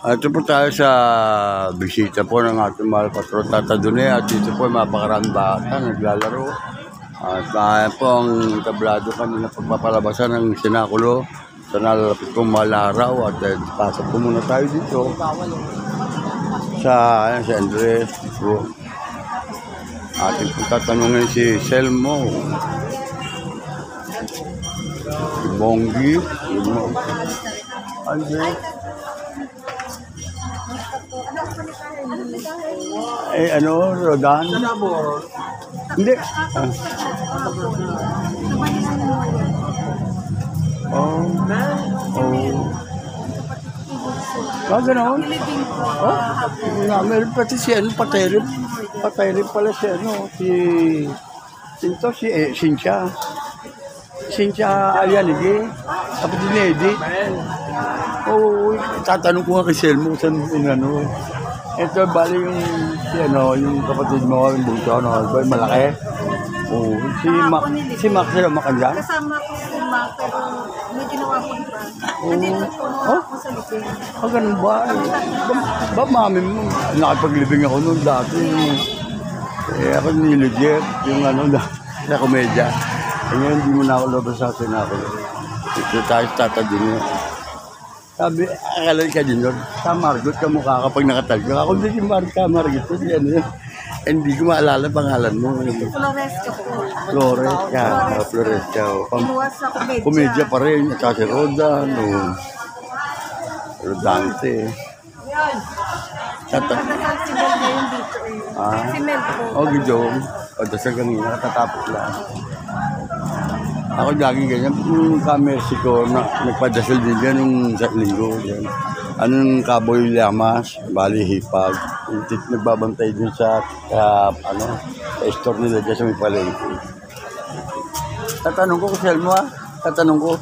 Ito po tayo sa bisita po ng ating mahal patron Tata Dune at dito po ay mapakaraming bata naglalaro. At po ang tablado kami na pagpapalabasan ng sinakulo sa nalalapit pong malaraw at pasok po muna tayo dito sa Andres po. Ating po tatanungin si Selmo, si Bonggi, Andres. Rodan? Hindi. Gano'n? Meron pati si Patay pala si Cynthia Alianigi. Kapatid ni Eddie. Tatanong ko nga kay Selmo saan ito bali yung kapatid mo, yung bunso, malaki. Si Mac sila makandyan? Kasama ko si Mac, pero may ginawa ko pa. Nandito po ako sa libing. Ganun ba? Ba mami mo, nakapaglibing ako noon dati. Ako nilegit, yung sa komedya. Ngayon, hindi mo na ako labas sa atin ako. Ito tayo Tata Dune. Sabi, akala ka din doon, sa Margot ka mukha kapag nakatalga. Ako hindi si Margot. Hindi ko maalala pangalan mo. Floresca po. Floresca. Komedya pa rin. Kasi Rodan. Rodante. Nadasal si Mel ngayon dito eh. Si Mel po. Gidong. Dasal kami, nakatatapos lang. Ako lagi ganyan. Yung ka-Mexico, nagpadasal din dyan nung sa linggo. Anong Kaboy Llamas, bali hipag. Nagbabantay din sa store nila dyan sa may palengke. Tatanong ko kung Selmo Tatanong ko.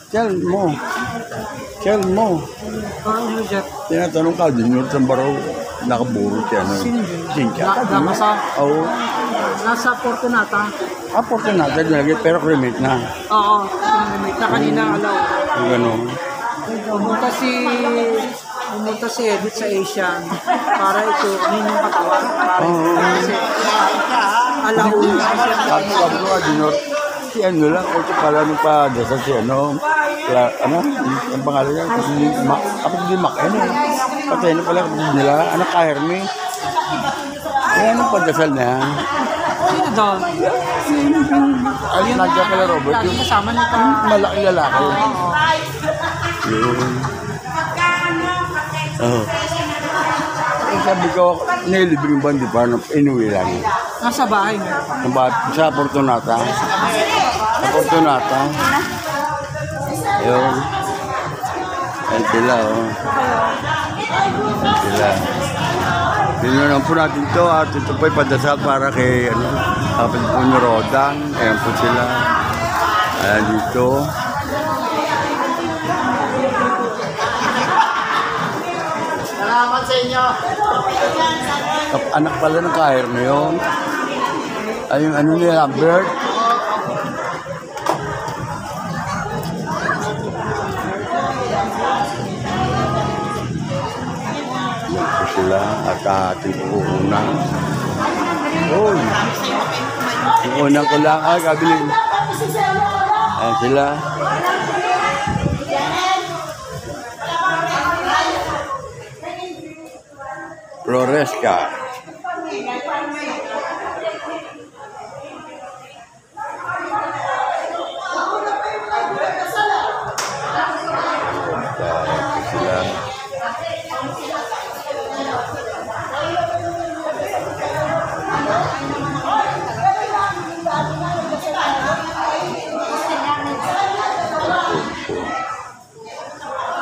Selmo. Tinatanong ka din yun sa baraw. Nakaburo siya. Cynthia. Nasa Fortunata. Fortunata nilagay pero cremate na. Oo, cremate na kanina alaw. Gano'n. Pumunta si Edith sa Asian para ito yung katawan. Kasi alaw. Sabi ko Dinor, si lang, ito pala nung padasal si ang pangalan niya, kapag di Mac, patay na pala kapag nila, ka Hermes. Anong padasal na yan? Sino doon? Nagya pala Robert, yung kasama nito. Malaking lalaki. Yun. Sabi ko, nilibing ba, di ba, inuwi lang. Nasa bahay mo? Sa Fortunata. Yun. Ayan sila, Pinunan po natin ito at ito po ay padasal para kay kapatid po ni Rodan. Ayan po sila. Ayan dito. Salamat sa inyo. Anak pala ng kahir na yun. Ay, yung niya, Lambert. Sila at ating puhunan. Puhunan ko lang. Kabilin. Ayan sila. Floresca.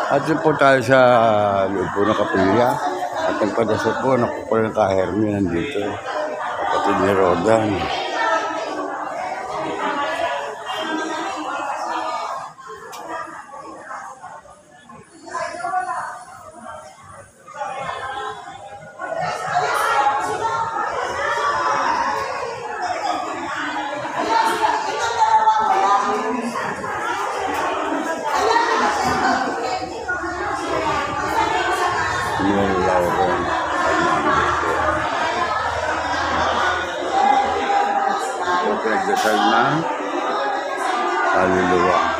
At yun po tayo sa loob po ng kapilya. At nagpadasal po, nakukuha ng ka-Hermes nandito. Kapatid ni Rodan. kaluluwa.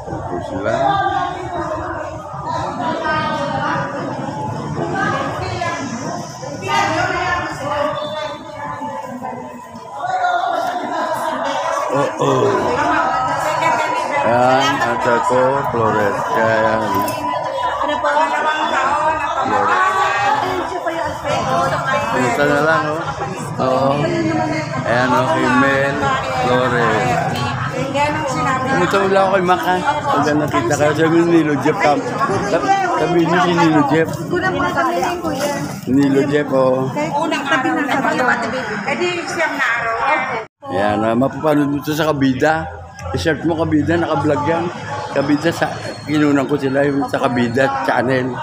Ito sila. Yan, at ako, Flores. Kaya yan. Ano po? Flores. Punta na lang, oh. Oo. Ayan, oh, kay Mel Flores. Pumunta mo lang ako kay Maka. Pagka nakita kayo, sabi ni Nilo Jeff. Sabi niyo si Nilo Jeff. Kulang na kami ni Kuya. Nilo Jeff, oh. Unang tabi na sa bayo. Ayan, mapapanood mo ito sa Kabida. I-search mo Kabida, naka-vlog yan. Kabida, kinunan ko sila yung sa Kabida channel.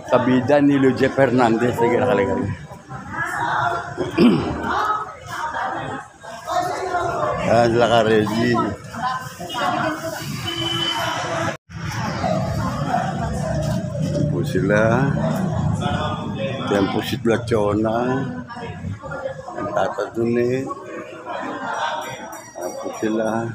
Kabida, Nilo Jeff Hernandez. Sige, nakalagay. Ayan, sila ka Reggie. Ayan po sila. Ayan po si Plachona. Ang tatadunit. Ayan po sila.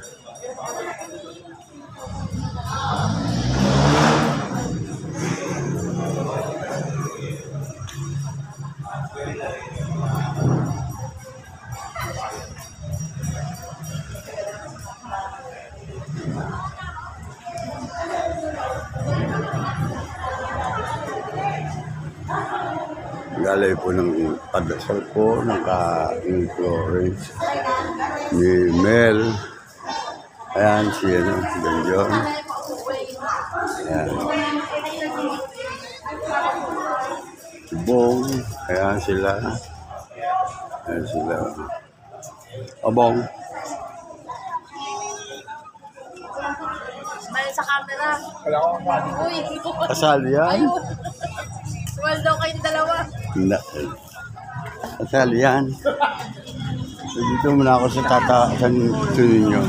Galay po ng padasal po ng ni Florence, ni Mel. Ayan si Benjon. Ayan. Si Bong. Ayan sila. Ayan sila. Bong. Smile sa camera. Uy, Kasal yan. smile daw kayong dalawa. Hindi. Kasal yan. So, dito muna ako sa sa ninyo.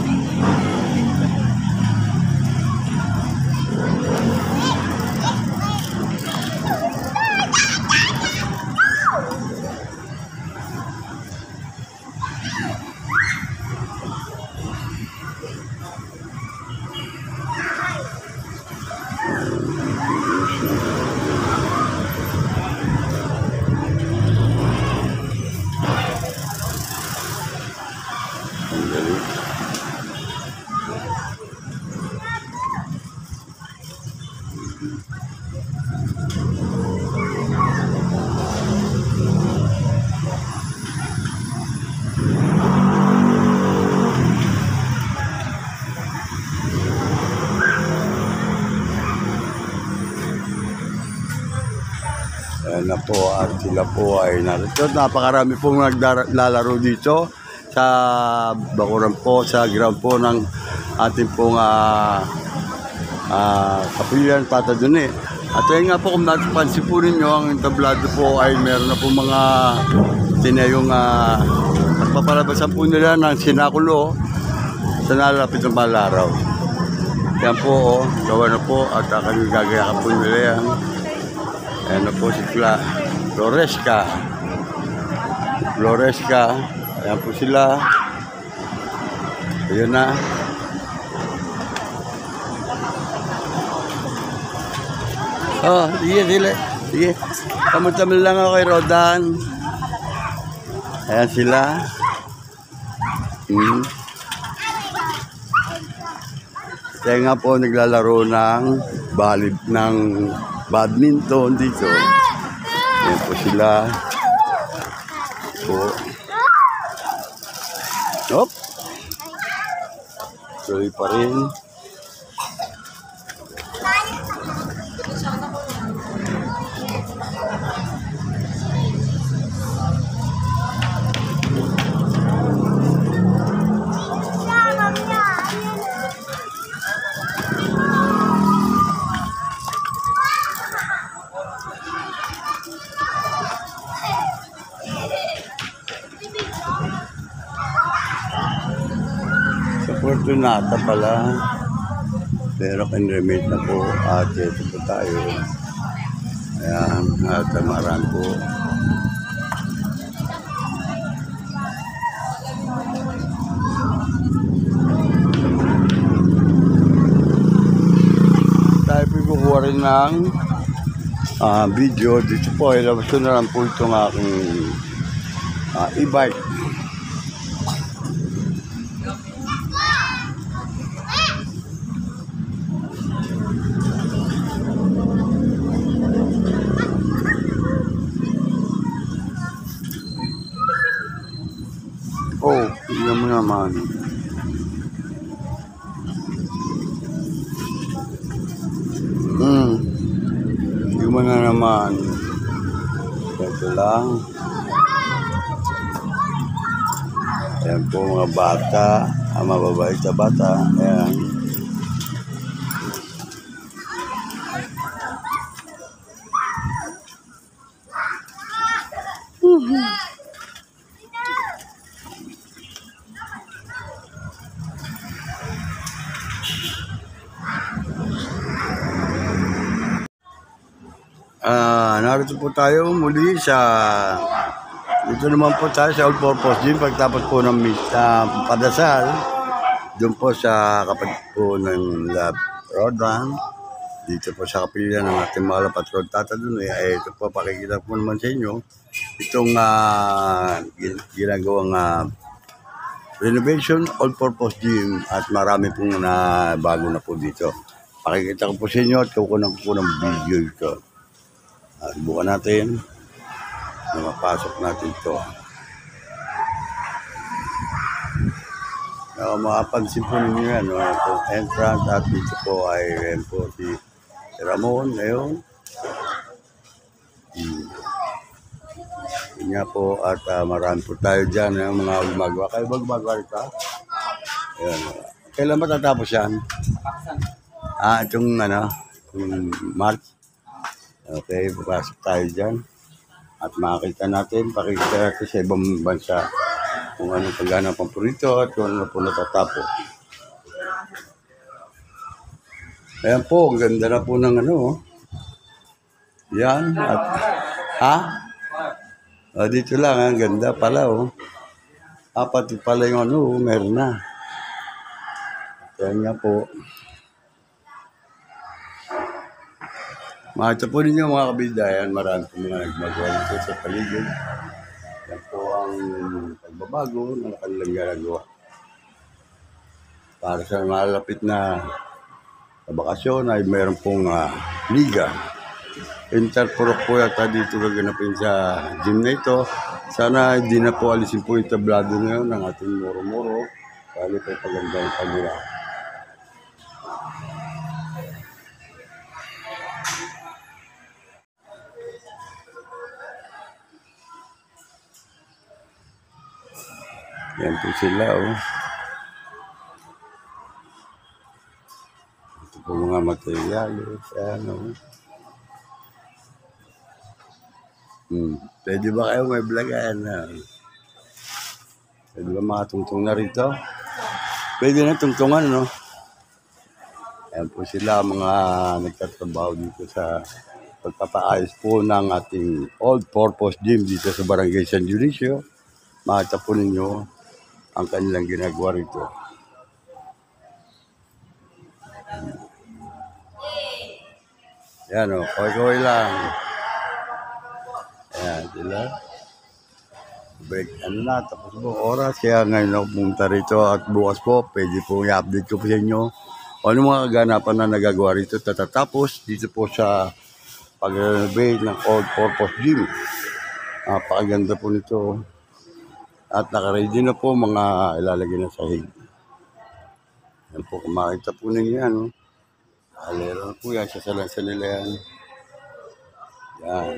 Ayan na po, at sila po ay narito. Napakarami pong naglalaro dito sa bakuran po, sa ground po ng ating pong kapulian Patadune. At ayun nga po, kung napansin po ninyo, ang entablado po ay meron na po mga tinayong nagpapalabasan po nila ng sinakulo sa nalalapit ng malaraw. Yan po, gawa na po, at kami gagayakan po nila yan. Ayan na po si Floresca. Ayan po sila. Ayan na. Oh, sige. Kamuntamin lang ako kay Rodan. Ayan sila. Kaya nga po naglalaro ng badminton dito. Ayan po sila. Po. Hop. Tuloy pa rin. Sa Fortunata pala. Pero kinremate na po at ito po tayo. Ayan, at marami po. Tayo po kukuha rin ng video. Dito po, ilabas ko na lang po itong aking e-bike. Oh, tingnan mo naman. Tingnan mo na naman. Ito lang. Ayan po mga bata. Ang mababait sa bata. Ayan. Narito po tayo muli sa dito naman po tayo sa All Purpose Gym pagtapos po ng padasal doon po sa kapatid po ng Love Rodan dito po sa kapilya ng ating mahal na patrol Tata Dunoy. Ito po pakikita po naman sa inyo itong ginagawang renovation All Purpose Gym at marami pong bago na po dito. Pakikita ko po sa inyo at kukunan ko po ng video ito. Subukan natin na mapasok natin ito. Makapansin po ninyo yan, itong entrance at dito po ay po si Ramon ngayon. Yun nga po at marami po tayo dyan ng mga gumagawa. Kayo ba gumagawa rito? Ayan. Kailan ba tatapos yan? Itong March. Okay, papasok tayo dyan. At makakita natin, pakikita natin sa ibang bansa kung anong pagana paborito at kung ano po natatapos. Ayan po, ang ganda na po ng Yan. At, dito lang, ang ganda pala, Pati pala yung meron na. Ayan nga po. Makita po ninyo mga kabidayan, marami po mga nagmagawa dito sa paligid. Yan po ang pagbabago na kanilang ginagawa. Para sa malapit na bakasyon ay mayroon pong liga. Interpro po yata dito gaganapin sa gym na ito. Sana hindi na po alisin po yung tablado na yun ng ating muro-muro. Kali po paganda yung pagula. Yan po sila, Ito po mga materyales, Pwede ba kayo may vlogan? Pwede ba makatungtong na rito? Pwede na tungtungan, Yan po sila, mga nagtatrabaho dito sa pagpapaayos po ng ating all-purpose gym dito sa Barangay San Dionisio. Makita po ninyo ang kanilang ginagawa rito. Yan kaway-kaway lang. Yan sila. Break, tapos po oras. Kaya ngayon ako pumunta rito at bukas po, pwede po i-update ko po sa inyo o ano mga kaganapan na nagagawa rito. Tatatapos dito po sa pag-renovate ng All Purpose Gym. Napakaganda po nito. At naka-ready na po mga ilalagay na sahig. Yan po, kung makita po ninyo yan. Oh. Alero na po yan, sasalansan nila yan. Yan.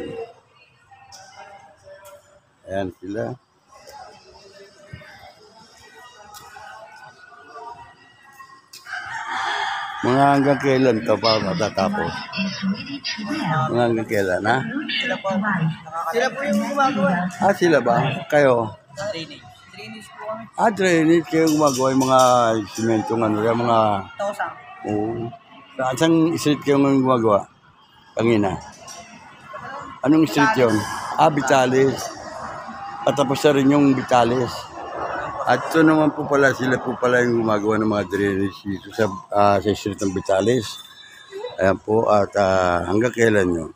Ayan sila. Mga hanggang kailan to pa matatapos? Mga hanggang kailan, ha? Sila po yung gumagawa. Sila ba? Kayo? Drainage. Drainage po kami. Drainage kayo gumagawa yung mga simentong ano, yung mga... Tosang. Oo. Saan street kayo ngayon gumagawa? Pangina. Anong street yun? Vitales. Patapos na rin yung Vitales. At ito naman po pala, sila po pala yung gumagawa ng mga drainage dito sa street ng Vitales. Ayan po, at hanggang kailan yun?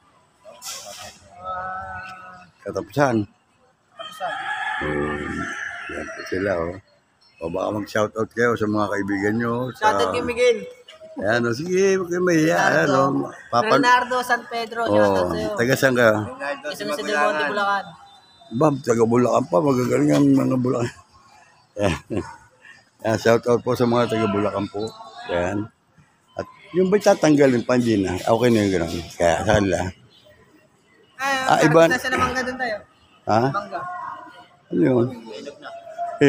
Katapusan. Yan po sila, oh. O baka mag-shoutout kayo sa mga kaibigan nyo. Shoutout kay Miguel. Ayan, o sige, huwag kayo mahiya. Ayan, o. Leonardo San Pedro. Shoutout sa'yo. Taga saan kayo? Isa na sa Del Monte, Bulacan. Bam, taga Bulacan pa. Magagaling ang mga Bulacan. Ayan, shoutout po sa mga taga Bulacan po. Ayan. At yung ba'y tatanggalin pa, hindi na. Okay na yung gano'n. Kaya, saan lang. Iba. Nasa na mangga doon tayo. Ha? Mangga. Ano yun? Painog na.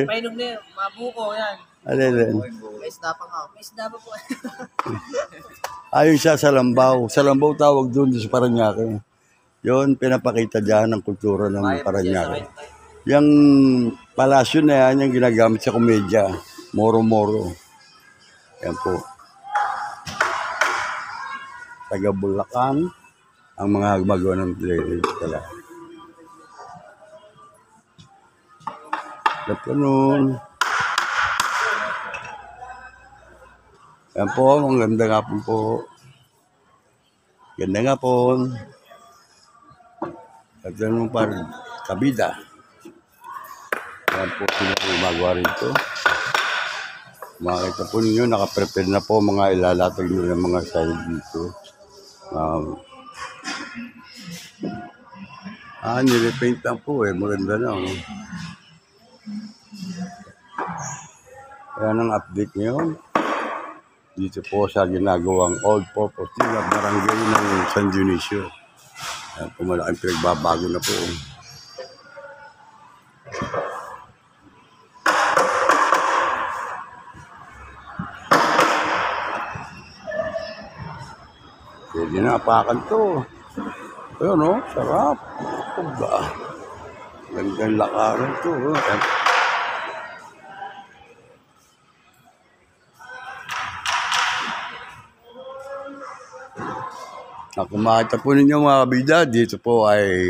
Painog na yun. Mabuko yan. Alin. May isda pa nga. May isda pa po. Ayun siya sa Lambaw. Sa Lambaw tawag doon sa Paranaque. Yun, pinapakita dyan ang kultura ng Paranaque. Yung palasyo na yan, yung ginagamit sa komedya. Moro-moro. Yan po. Taga Bulacan, ang mga gumagawa ng drainage pala. Lapanon. Yan po, ang ganda nga po. Ganda nga po. At yan pa rin, kabida. Yan po sila gumagawa rito. Makita po ninyo, nakaprepare na po mga ilalatag nyo ng mga sahig dito. Nirepaint lang po maganda na. Ayan ang update ngayon. Dito po sa ginagawang All Purpose Gym at barangay ng San Dionisio. Ayan po, malaking pinagbabago na po. Pwede na, apakan to. Ayun, no? Sarap. Ba? Gandang lakaran to. Kung makita po ninyo mga kabida, dito po ay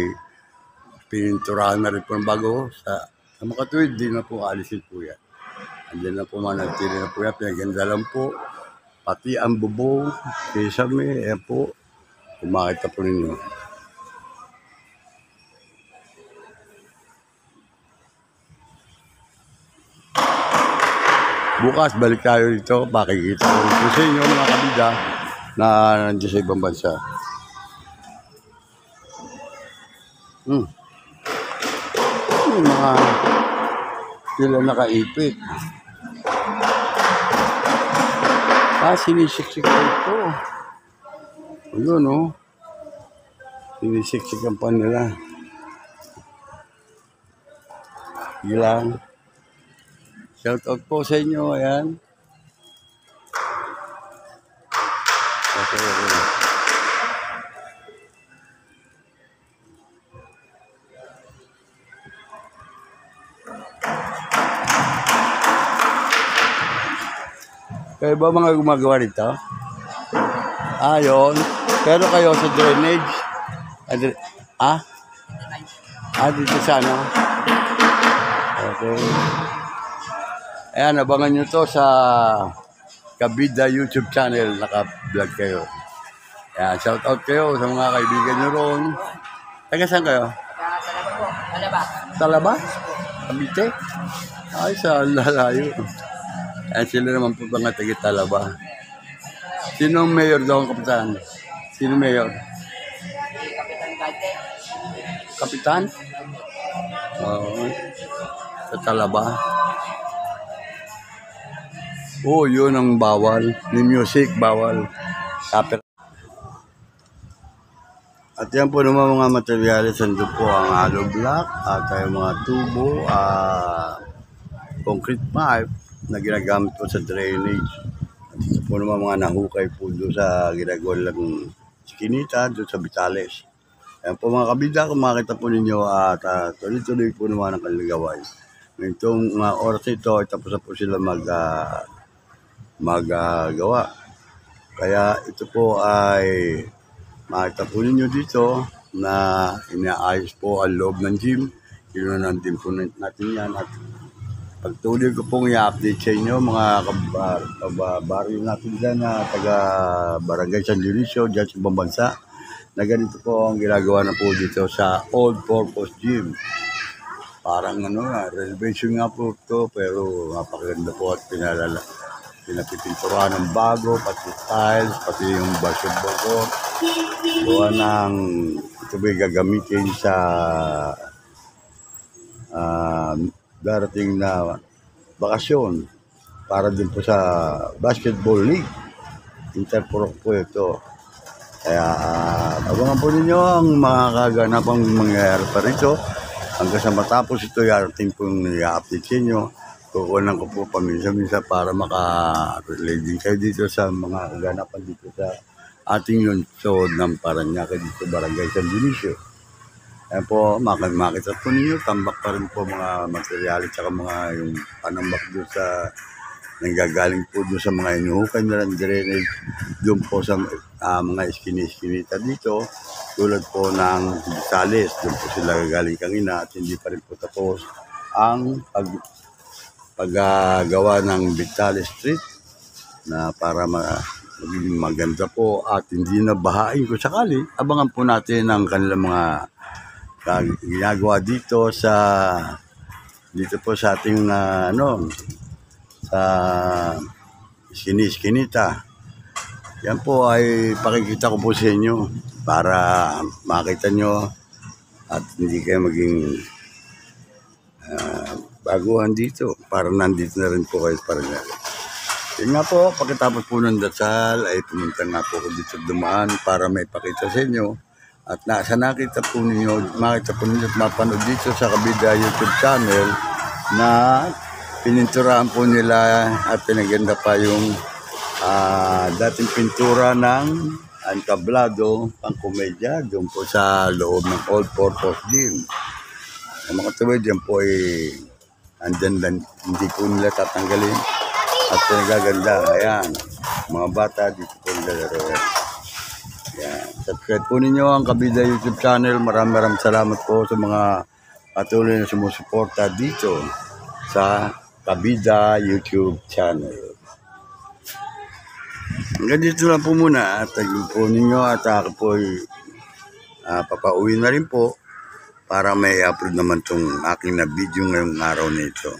pininturahan na rin po ng bago. Sa makatuwid, di na po alisin po yan. Andiyan na po manatili na po yan. Pinaganda lang po. Pati ang bubong, kisame, ayan po. Kung makita po ninyo. Bukas, balik tayo dito. Pakikita ko rin po sa inyo mga kabida na nandiyan sa ibang bansa. Yung mga sila nakaipit. Sinisiksik ko ito. Ayun, no? Sinisiksikan pa nila. Ilang. Shout out po sa inyo, ayan. Okay. Kayo ba mga gumagawa rito? Yun. Pero kayo sa drainage? Dito sa ano? Okay. Ayan, abangan nyo to sa Kabida YouTube channel. Naka-vlog kayo. Ayan, shout out kayo sa mga kaibigan nyo roon. Taga saan kayo? Talaba po. Talaba. Talaba? Cavite? Ay, sa lalayo. Ayan, sila naman po mga taga Talaba. Sino ang mayor daw ang kapitan? Sino mayor? Kapitan? Oo. Sa Talaba. Oo, yun ang bawal. Yung music, bawal. Kapit. At yan po naman mga materyales. Ando po ang hollow block at yung mga tubo, concrete pipe na ginagamit po sa drainage. At ito po naman mga nahukay po doon sa ginagawa lang skinita doon sa Vitales. Ayan po mga kabida, kung makita po ninyo at tuloy-tuloy po naman ang kanilang gawain. Ngayong oras ito, tapos na po sila maggawa. Kaya ito po ay makita po ninyo dito na inaayos po ang loob ng gym. Kinunan din po natin yan at pagtuloy ko pong i-update sa inyo mga kabaryo natin dyan na taga Barangay San Dionisio dyan sa ibang bansa na ganito po ang ginagawa na po dito sa All Purpose Gym. Parang renovation nga po ito pero napakaganda po at pinapipinturahan ng bago, pati tiles, pati yung basketball court. Gawa ng ito ba gagamitin sa darating na bakasyon para din po sa basketball league. Interpro po ito. Kaya abangan po ninyo ang mga kaganapang mangyayari pa rito. Hanggang sa matapos ito, yarating po yung i-update sa inyo. Kukunan ko po paminsan-minsan para maka-relate din kayo dito sa mga kaganapan dito sa ating lungsod ng Parañaque dito Barangay San Dionisio. Ayan po, makita po ninyo, tambak pa rin po mga materyales at mga yung panambak doon sa nanggagaling po doon sa mga inuhukay na ng drainage doon po sa mga iskinita dito tulad po ng Vitales, doon po sila gagaling kanina at hindi pa rin po tapos ang paggawa ng Vitales Street na para maging maganda po at hindi na bahain kung sakali. Abangan po natin ang kanilang mga ginagawa dito po sa ating sa iskinita. Yan po ay pakikita ko po sa inyo para makita nyo at hindi kayo maging baguhan dito para nandito na rin po kayo para nga. Yan nga po, pagkatapos po ng dasal ay pumunta nga po ko dito dumaan para may pakita sa inyo. At makita po ninyo at mapanood dito sa Kabida YouTube channel na pininturahan po nila at pinaganda pa yung dating pintura ng entablado pang komedya doon po sa loob ng All Purpose Gym. Ang mga tuwid yan po ay andyan hindi po nila tatanggalin at pinagaganda. Ayan, mga bata dito po naglalaro yan. Yan. Subscribe po ninyo ang Kabida YouTube channel. Maraming salamat po sa mga patuloy na sumusuporta dito sa Kabida YouTube channel. Hanggang dito lang po muna at po ninyo at ako po papauwi na rin po para may upload naman itong aking na video ngayong araw na ito.